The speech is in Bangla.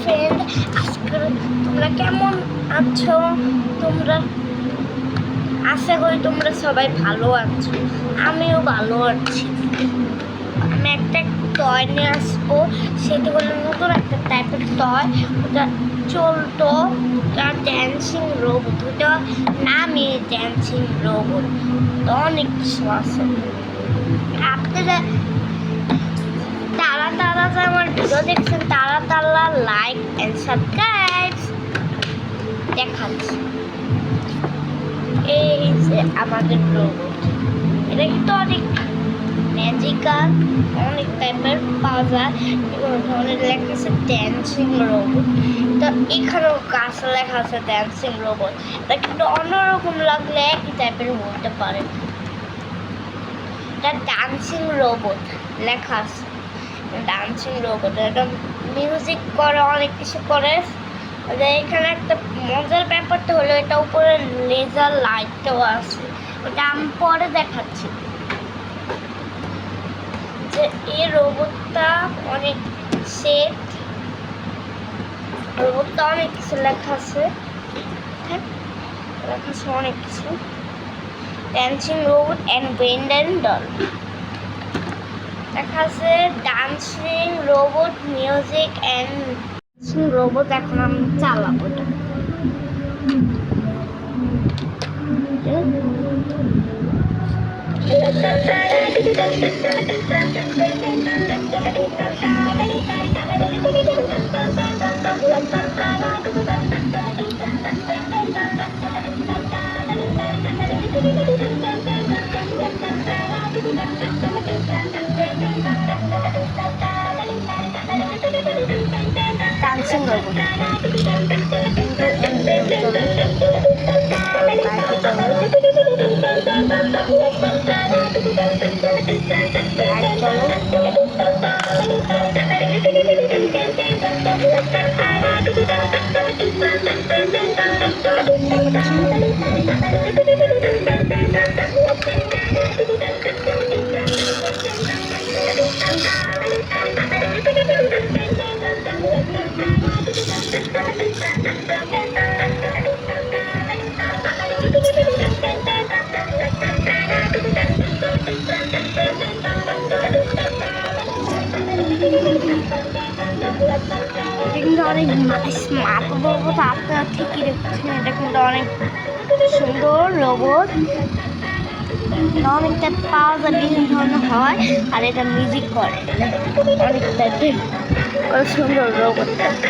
ফ্রেন্ড, আজকে তোমরা কেমন আছো? তোমরা আশা করি তোমরা সবাই ভালো আছো। আমিও ভালো আছি। আমি একটা টয় নিয়ে আসবো, সেটা হলো নতুন একটা টাইপের টয়। ওটা চলতো, ওটা ড্যান্সিং রোবট। ওটা নামই ড্যান্সিং রোবট। অনেক কিছু আছে। আপনারা তারা যে আমার ভিডিও দেখছেন তারা লাইক এন্ড সাবস্ক্রাইব দেখাচ্ছি। এই যে আমাদের রোবট, এটা কিন্তু অনেক ম্যাজিক্যাল, অনেক টাইপের পাওয়া যায়। অনেক লেখা আছে ড্যান্সিং রোবট। তো এখানেও কাছে লেখা আছে ড্যান্সিং রোবট। এটা কিন্তু অন্যরকম লাগলে একই টাইপের হতে পারে। এটা ডান্সিং রোবট লেখা আছে, ডান্সিং রোবট। এটা মিউজিক করে, অনেক কিছু করে। এখানে একটা মজার ব্যাপারটা হলো এটা উপরে লেজার লাইটটাও আছে। ওটা আমি পরে দেখাচ্ছি। যে এই রোবটটা অনেক সেট, রোবটটা অনেক কিছু লেখা আছে। হ্যাঁ, লেখা আছে অনেক কিছু। Dancing robot and Benden doll লেখা আছে। Dancing robot music and robot. এখন আমি চালাবো এটা। ডান্সিং রোবট কিন্তু অনেক স্মার্ট রোবট। আপনারা ঠিকই দেখছেন, এটা কিন্তু অনেক সুন্দর রোবট। অনেকটা পাওয়া যায়, বিভিন্ন ধরনের হয়। আর এটা মিউজিক করে, অনেক টাইপের সুন্দর রোবটটা।